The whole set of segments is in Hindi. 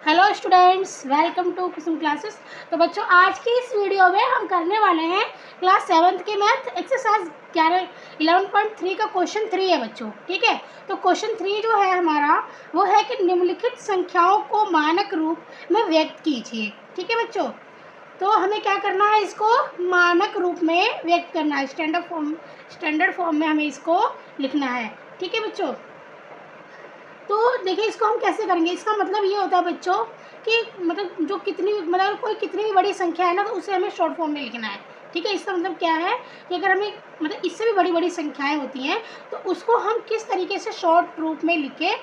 Hello students, welcome to Kusum classes. तो बच्चों, आज की इस वीडियो में हम करने वाले हैं क्लास 7th के मैथ एक्सरसाइज 11.3 का क्वेश्चन 3 है बच्चों। ठीक है, तो क्वेश्चन 3 जो है हमारा वो है कि निम्नलिखित संख्याओं को मानक रूप में व्यक्त कीजिए। ठीक है बच्चों, तो हमें क्या करना है, इसको मानक रूप में व्यक्त करना है। स्टैंडर्ड फॉर्म में हमें इसको लिखना है। ठीक है बच्चों, तो देखिए इसको हम कैसे करेंगे। इसका मतलब ये होता है बच्चों कि मतलब जो कोई कितनी भी बड़ी संख्या है ना, तो उसे हमें शॉर्ट फॉर्म में लिखना है। ठीक है, इसका मतलब क्या है कि अगर हमें मतलब इससे भी बड़ी बड़ी संख्याएं होती हैं तो उसको हम किस तरीके से शॉर्ट रूप में लिखें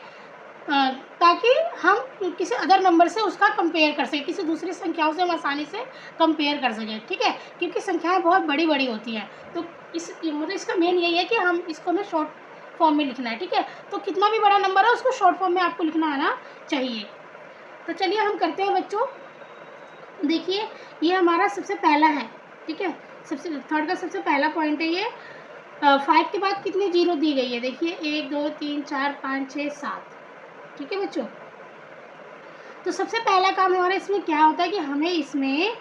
ताकि हम किसी अदर नंबर से उसका कंपेयर कर सकें, किसी दूसरी संख्याओं से हम आसानी से कंपेयर कर सकें। ठीक है, क्योंकि संख्याएं बहुत बड़ी बड़ी होती हैं, तो इसका मेन यही है कि हम इसको हमें शॉर्ट फॉर्म में लिखना है। ठीक है, तो कितना भी बड़ा नंबर है उसको शॉर्ट फॉर्म में आपको लिखना आना चाहिए। तो चलिए हम करते हैं बच्चों। देखिए ये हमारा सबसे पहला है। ठीक है, सबसे थर्ड का सबसे पहला पॉइंट है ये। 5 के बाद कितनी जीरो दी गई है, देखिए 1 2 3 4 5 6 7। ठीक है बच्चों, तो सबसे पहला काम हमारा इसमें क्या होता है कि हमें इसमें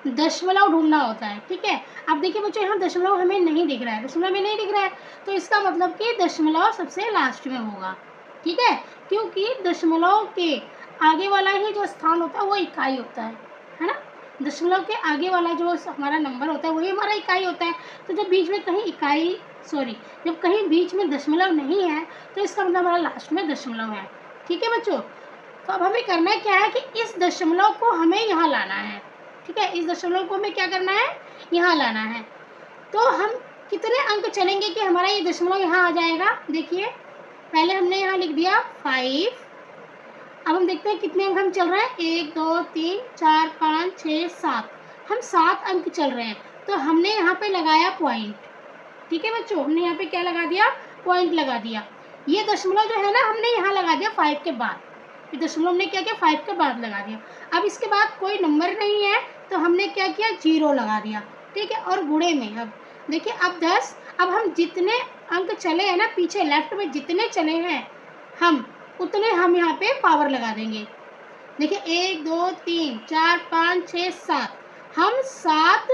दशमलव ढूंढना होता है। ठीक है, अब देखिए बच्चों, यहाँ दशमलव हमें नहीं दिख रहा है, दशमलव में नहीं दिख रहा है, तो इसका मतलब कि दशमलव सबसे लास्ट में होगा। ठीक है, क्योंकि दशमलव के आगे वाला ही जो स्थान होता है वो इकाई होता है ना। दशमलव के आगे वाला जो हमारा नंबर होता है वही हमारा इकाई होता है। तो जब बीच में कहीं जब कहीं बीच में दशमलव नहीं है तो इसका मतलब हमारा लास्ट में दशमलव है। ठीक है बच्चों, तो अब हमें करना क्या है कि इस दशमलव को हमें यहाँ लाना है। ठीक है, इस दशमलव को हमें क्या करना है, यहाँ लाना है। तो हम कितने अंक चलेंगे कि हमारा ये दशमलव यहाँ आ जाएगा। देखिए पहले हमने यहाँ लिख दिया 5। अब हम देखते हैं कितने अंक हम चल रहे हैं, 1 2 3 4 5 6 7। हम 7 अंक चल रहे हैं, तो हमने यहाँ पे लगाया पॉइंट। ठीक है बच्चों, हमने यहाँ पे क्या लगा दिया, पॉइंट लगा दिया। ये दशमलव जो है ना हमने यहाँ लगा दिया 5 के बाद। ये दशमलव हमने क्या किया, 5 के बाद लगा दिया। अब इसके बाद कोई नंबर नहीं है तो हमने क्या किया, 0 लगा दिया। ठीक है, और गुणे में अब देखिए अब 10। अब हम जितने अंक चले हैं ना पीछे लेफ्ट में जितने चले हैं हम उतने हम यहाँ पे पावर लगा देंगे। देखिए 1 2 3 4 5 6 7, हम 7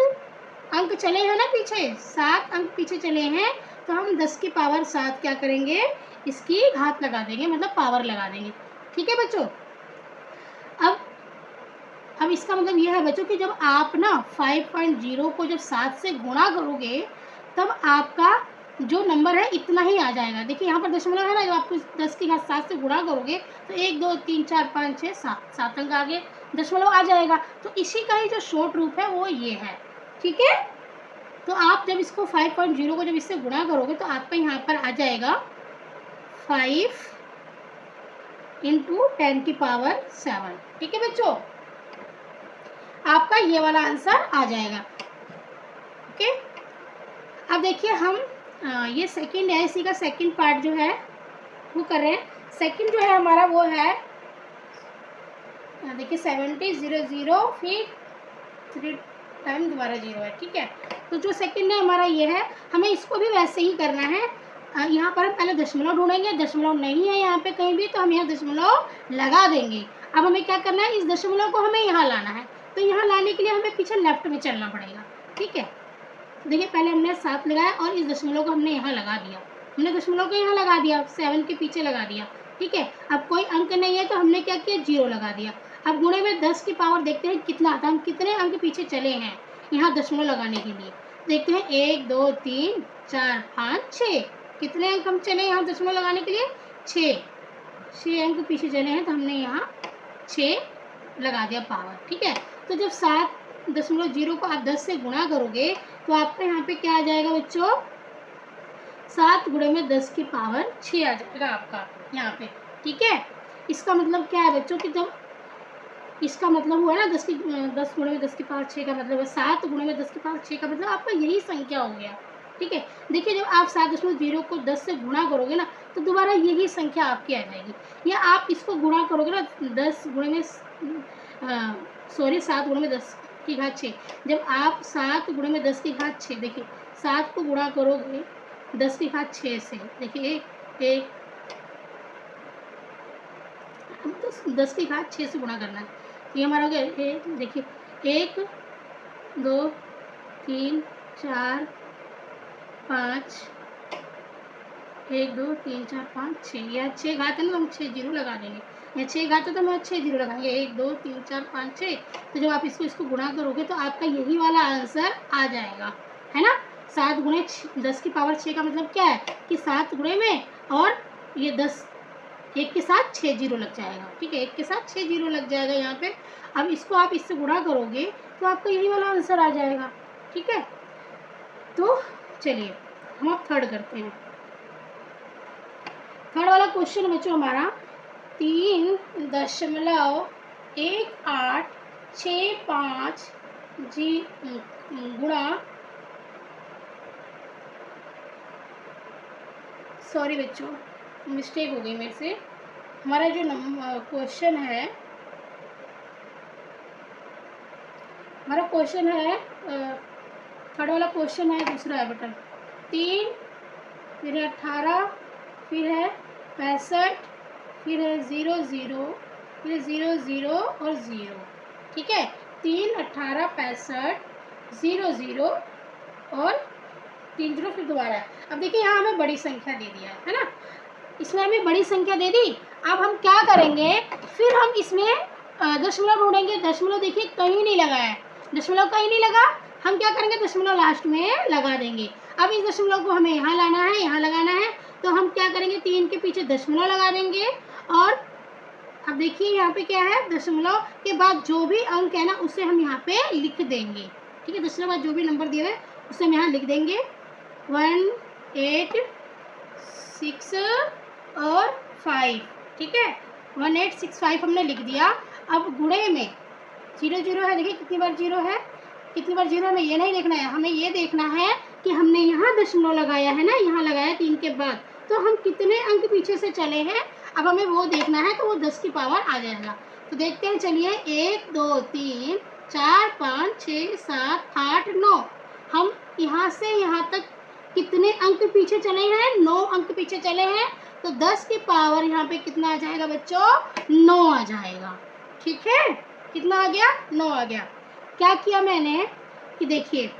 अंक चले हैं ना पीछे, 7 अंक पीछे चले हैं, तो हम 10 की पावर 7 क्या करेंगे, इसकी घात लगा देंगे, मतलब पावर लगा देंगे। ठीक है बच्चों, अब इसका मतलब यह है बच्चों कि जब आप ना 5.0 को जब 7 से गुणा करोगे तब आपका जो नंबर है इतना ही आ जाएगा। देखिए यहाँ पर दशमलव है ना, जब आपको 10 की घात 7 से गुणा करोगे तो 1 2 3 4 5 6 7 अंक आगे दशमलव आ जाएगा। तो इसी का ही जो शॉर्ट रूप है वो ये है। ठीक है, तो आप जब इसको 5.0 को जब इससे गुणा करोगे तो आपका यहाँ पर आ जाएगा 5 × 10 की पावर 7। ठीक है बच्चों, आपका ये वाला आंसर आ जाएगा। ओके, अब देखिए हम ये सेकंड है, इसी का सेकंड पार्ट जो है वो कर रहे हैं। सेकंड जो है हमारा वो है, देखिए 70 0 0 फिर 3 टाइम दोबारा 0 है। ठीक है, तो जो सेकंड है हमारा ये है, हमें इसको भी वैसे ही करना है। यहाँ पर हम पहले दशमलव ढूंढेंगे, दशमलव नहीं है यहाँ पे कहीं भी तो हम यहाँ दशमलव लगा देंगे। अब हमें क्या करना है, इस दशमलव को हमें यहाँ लाना है, तो यहाँ लाने के लिए हमें पीछे लेफ्ट में चलना पड़ेगा। ठीक है, देखिए पहले हमने 7 लगाया और इस दशमलव को हमने यहाँ लगा दिया, हमने दशमलव को यहाँ लगा दिया, 7 के पीछे लगा दिया। ठीक है, अब कोई अंक नहीं है तो हमने क्या किया, 0 लगा दिया। अब गुणे में 10 की पावर देखते हैं कितना आता है, हम कितने अंक पीछे चले हैं यहाँ दशमलव लगाने के लिए। देखते हैं 1 2 3 4 5 6, कितने अंक हम चले यहाँ दशमलव लगाने के लिए, 6 अंक पीछे चले हैं, तो हमने यहाँ 6 लगा दिया पावर। ठीक है, तो जब 7.0 को आप 10 से गुणा करोगे तो आपका यहाँ पे क्या आ जाएगा बच्चों, 7 गुणे में 10 की पावर 6 आ जाएगा आपका यहाँ पे। ठीक है, इसका मतलब क्या है बच्चों कि जब इसका मतलब हुआ ना 10 गुणे में 10 की पावर 6 का मतलब है 7 गुणे में 10 की पावर 6 का मतलब आपका यही संख्या हो गया। ठीक है, देखिए जब आप 7.0 को 10 से गुणा करोगे ना तो दोबारा यही संख्या आपकी आ जाएगी। या आप इसको गुणा करोगे ना 10 गुणे में 7 गुणे में 10 की घात 6, जब आप 7 गुणे में 10 की घात 6, देखिए 7 को गुणा करोगे 10 की घात 6 से, देखिए 1 हम 10 की घात 6 से गुणा करना है। ये हमारा हो गया, देखिए 1 2 3 4 5, 1 2 3 4 5 6, या 6 घात है ना तो हम 6 जीरो लगा देंगे, या 6 घात है तो हम 6 जीरो लगाएंगे, 1 2 3 4 5 6। तो जब आप इसको गुणा करोगे तो आपका यही वाला आंसर आ जाएगा, है ना। 7 गुणे 10 की पावर 6 का मतलब क्या है कि 7 गुणे में, और ये 10 1 के साथ 6 जीरो लग जाएगा, ठीक है, 1 के साथ 6 जीरो लग जाएगा यहाँ पे। अब इसको आप इससे गुणा करोगे तो आपका यही वाला आंसर आ जाएगा, ठीक है। तो चलिए हम अब थर्ड करते हैं। थर्ड वाला क्वेश्चन बच्चों हमारा 3.1865 जी गुणा, सॉरी बच्चों मिस्टेक हो गई मेरे से। हमारा जो क्वेश्चन है, हमारा क्वेश्चन है थर्ड वाला क्वेश्चन है, दूसरा है बेटा 3, फिर है 18, फिर है 65, फिर है 0 0, फिर 0 0 और 0, ठीक है। 3 18 65 0 0 और 3 0 फिर दोबारा है। अब देखिए यहाँ हमें बड़ी संख्या दे दिया है ना, इसमें हमें बड़ी संख्या दे दी। अब हम क्या करेंगे, फिर हम इसमें दशमलव ढूंढेंगे। दशमलव देखिए कहीं नहीं लगा है, दशमलव कहीं नहीं लगा, हम क्या करेंगे दशमलव लास्ट में लगा देंगे। अब इस दशमलव को हमें यहाँ लाना है, यहाँ लगाना है, तो हम क्या करेंगे 3 के पीछे दशमलव लगा देंगे। और अब देखिए यहाँ पे क्या है, दशमलव के बाद जो भी अंक है ना उसे हम यहाँ पे लिख देंगे, ठीक है। दशमलव बाद जो भी नंबर दिए हुए उसे हम यहाँ लिख देंगे, 1 8 6 और 5, ठीक है, 1 8 6 5 हमने लिख दिया। अब गुणे में 0 0 है, देखिए कितनी बार 0 है, कितनी बार 0 हमें ये नहीं देखना है, हमें ये देखना है कि हमने यहाँ दशमलव लगाया है ना, यहाँ लगाया 3 के बाद, तो हम कितने अंक पीछे से चले हैं, अब हमें वो देखना है। तो वो 10 की पावर आ जाएगा। तो देखते हैं, चलिए 1 2 3 4 5 6 7 8 9, हम यहाँ से यहाँ तक कितने अंक पीछे चले हैं, 9 अंक पीछे चले हैं। तो 10 की पावर यहाँ पे कितना आ जाएगा बच्चों, 9 आ जाएगा, ठीक है। कितना आ गया, 9 आ गया। क्या किया मैंने कि देखिए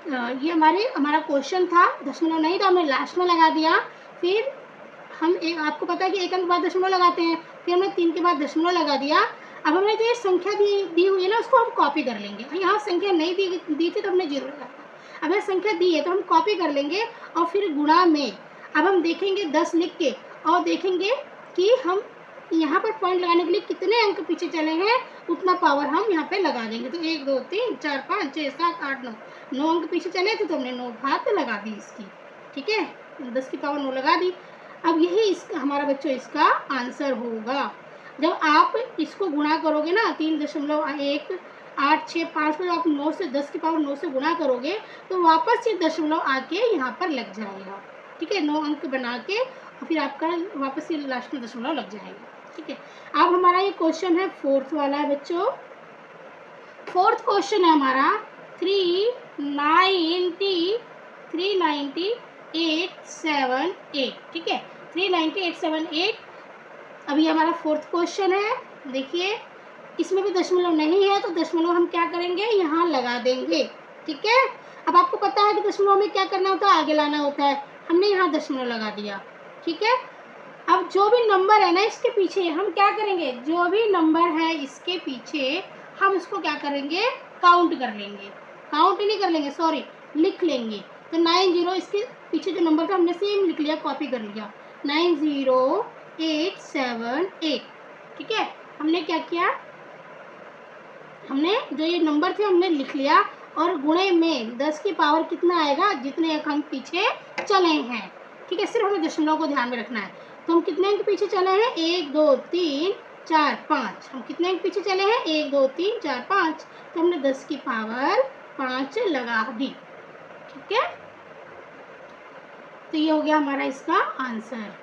ये हमारा क्वेश्चन था, दशमलव नहीं था, हमने लास्ट में लगा दिया। फिर हम आपको पता है कि 1 अंक बाद दशमलव लगाते हैं, फिर हमने 3 के बाद दशमलव लगा दिया। अब हमने जो ये संख्या दी हुई है ना उसको हम कॉपी कर लेंगे। यहाँ संख्या नहीं दी थी तो हमने 0 लगाया, अब यह संख्या दी है तो हम कॉपी कर लेंगे और फिर गुणा में अब हम देखेंगे 10 लिख के, और देखेंगे कि हम यहाँ पर पॉइंट लगाने के लिए कितने अंक पीछे चले हैं, उतना पावर हम यहाँ पे लगा देंगे। तो 1 2 3 4 5 6 7 8 9 अंक पीछे चले थे तो हमने 9 घात लगा दी इसकी, ठीक है, 10 की पावर 9 लगा दी। अब यही इसका हमारा बच्चों इसका आंसर होगा। जब आप इसको गुणा करोगे ना 3.185 को आप 9 से 10 की पावर 9 से गुणा करोगे तो वापस ये दशमलव आके यहाँ पर लग जाएगा, ठीक है, 9 अंक बना के और फिर आपका वापस ये लास्ट में दशमलव लग जाएगा, ठीक है। अब हमारा ये क्वेश्चन है फोर्थ वाला है बच्चों। फोर्थ क्वेश्चन है हमारा 39878, ठीक है, 39878। अभी हमारा फोर्थ क्वेश्चन है, देखिए इसमें भी दशमलव नहीं है तो दशमलव हम क्या करेंगे, यहाँ लगा देंगे, ठीक है। अब आपको पता है कि दशमलव में क्या करना होता है, आगे लाना होता है, हमने यहाँ दशमलव लगा दिया, ठीक है। अब जो भी नंबर है ना इसके पीछे हम क्या करेंगे, जो भी नंबर है इसके पीछे हम उसको क्या करेंगे, काउंट कर लेंगे, काउंट नहीं कर लेंगे सॉरी, लिख लेंगे। तो 90 इसके पीछे जो नंबर था हमने सेम लिख लिया, कॉपी कर लिया, 90878, ठीक है। हमने क्या किया, हमने जो ये नंबर थे हमने लिख लिया और गुणे में 10 की पावर कितना आएगा, जितने अंक हम पीछे चले हैं, ठीक है। सिर्फ हमें दशमलव को ध्यान में रखना है। तो हम कितने अंक पीछे चले हैं, 1 2 3 4 5, हम कितने अंक पीछे चले हैं, 1 2 3 4 5, तो हमने 10 की पावर 5 लगा दी, ठीक है। तो ये हो गया हमारा इसका आंसर,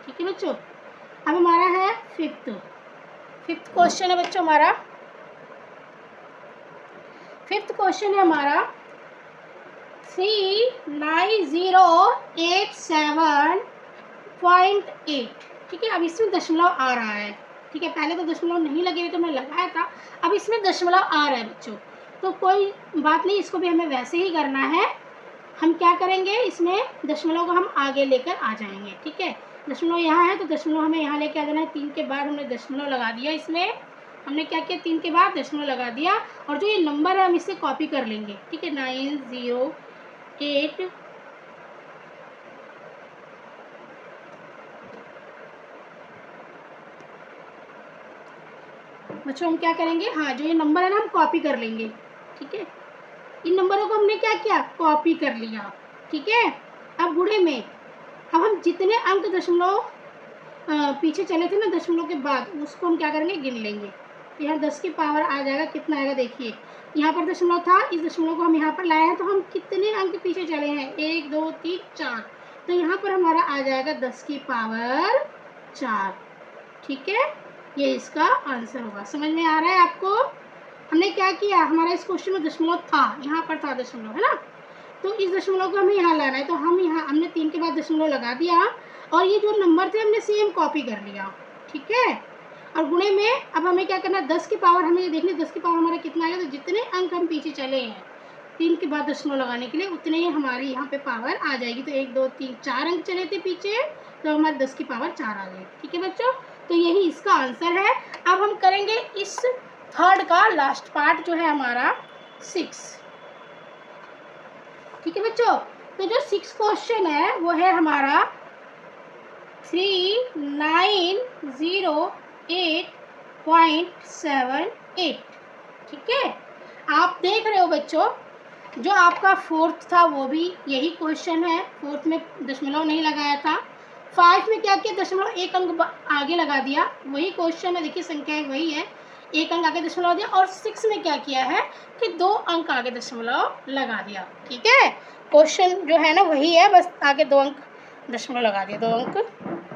ठीक है बच्चों। अब हमारा है फिफ्थ क्वेश्चन है बच्चों हमारा, फिफ्थ क्वेश्चन है हमारा 39087.8, ठीक है। अब इसमें दशमलव आ रहा है, ठीक है। पहले तो दशमलव नहीं लगे हुए तो मैं लगाया था, अब इसमें दशमलव आ रहा है बच्चों, तो कोई बात नहीं, इसको भी हमें वैसे ही करना है। हम क्या करेंगे, इसमें दशमलव को हम आगे लेकर आ जाएंगे, ठीक है। दशमलव यहाँ है तो दशमलव हमें यहाँ लेके आ जाना है। 3 के बाद हमने दशमलव लगा दिया, इसमें हमने क्या किया, 3 के बाद दशमलव लगा दिया, और जो ये नंबर है हम इसे कॉपी कर लेंगे, ठीक है। 908 बच्चों हम क्या करेंगे, हाँ जो ये नंबर है ना हम कॉपी कर लेंगे, ठीक है। इन नंबरों को हमने क्या किया, कॉपी कर लिया, ठीक है। अब गुणे में अब हम जितने अंक दशमलव पीछे चले थे ना दशमलव के बाद, उसको हम क्या करेंगे, गिन लेंगे। तो यहाँ 10 की पावर आ जाएगा, कितना आएगा देखिए, यहाँ पर दशमलव था, इस दशमलव को हम यहाँ पर लाए हैं, तो हम कितने अंक पीछे चले हैं, 1 2 3 4, तो यहाँ पर हमारा आ जाएगा 10 की पावर 4, ठीक है। ये इसका आंसर होगा। समझ में आ रहा है आपको। हमने क्या किया, हमारा इस क्वेश्चन में दशमलव था, यहाँ पर था दशमलव, है ना, तो इस दशमलव को हमें यहाँ लाना है, तो हम यहाँ हमने 3 के बाद दशमलव लगा दिया, और ये जो नंबर थे हमने सेम कॉपी कर लिया, ठीक है। और गुणे में अब हमें क्या करना है, 10 की पावर हमें देखनी, 10 की पावर हमारा कितना आएगा, तो जितने अंक हम पीछे चले हैं 3 के बाद दशमलव लगाने के लिए, उतने ही हमारी यहाँ पे पावर आ जाएगी। तो 1 2 3 4 अंक चले थे पीछे, तो हमारे 10 की पावर 4 आ गई, ठीक है बच्चों। तो यही इसका आंसर है। अब हम करेंगे इस थर्ड का लास्ट पार्ट जो है हमारा 6, ठीक है बच्चों। तो जो 6 क्वेश्चन है वो है हमारा 3908.78, ठीक है। आप देख रहे हो बच्चों, जो आपका 4th था वो भी यही क्वेश्चन है, 4th में दशमलव नहीं लगाया था, 5 में क्या किया, दशमलव 1 अंक आगे लगा दिया, वही क्वेश्चन है, देखिए संख्या वही है, 1 अंक आगे दशमलव दिया, और 6 में क्या किया है कि 2 अंक आगे दशमलव लगा दिया, ठीक है। क्वेश्चन जो है ना वही है, बस आगे 2 अंक दशमलव लगा दिया, 2 अंक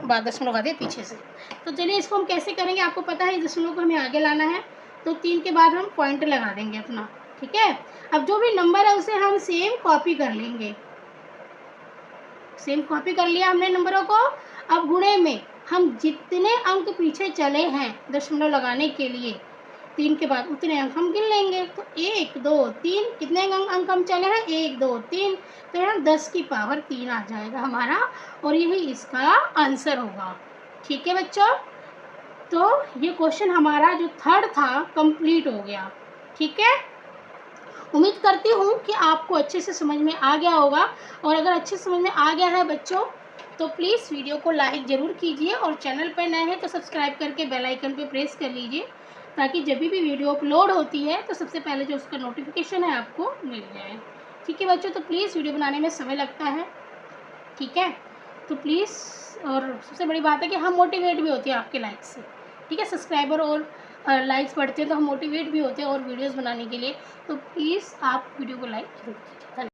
बाद दशमलव लगा दिया पीछे से। तो चलिए इसको हम कैसे करेंगे, आपको पता है इस दशमलव को हमें आगे लाना है, तो 3 के बाद हम पॉइंट लगा देंगे अपना, ठीक है। अब जो भी नंबर है उसे हम सेम कॉपी कर लेंगे, सेम कॉपी कर लिया हमने नंबरों को। अब गुणे में हम जितने अंक पीछे चले हैं दशमलव लगाने के लिए 3 के बाद, उतने अंक हम गिन लेंगे। तो 1 2 3 कितने अंक हम चले हैं, 1 2 3, तो यहाँ 10 की पावर 3 आ जाएगा हमारा, और यही इसका आंसर होगा, ठीक है बच्चों। तो ये क्वेश्चन हमारा जो थर्ड था कंप्लीट हो गया, ठीक है। उम्मीद करती हूँ कि आपको अच्छे से समझ में आ गया होगा, और अगर अच्छे से समझ में आ गया है बच्चों तो प्लीज़ वीडियो को लाइक ज़रूर कीजिए, और चैनल पर नए हैं तो सब्सक्राइब करके बेल आइकन पे प्रेस कर लीजिए, ताकि जब भी वीडियो अपलोड होती है तो सबसे पहले जो उसका नोटिफिकेशन है आपको मिल जाए, ठीक है बच्चों। तो प्लीज़, वीडियो बनाने में समय लगता है, ठीक है, तो प्लीज़, और सबसे बड़ी बात है कि हम मोटिवेट भी होते हैं आपके लाइक से, ठीक है। सब्सक्राइबर और लाइक्स बढ़ते हैं तो हम मोटिवेट भी होते हैं और वीडियोस बनाने के लिए, तो प्लीज़ आप वीडियो को लाइक जरूर कीजिए।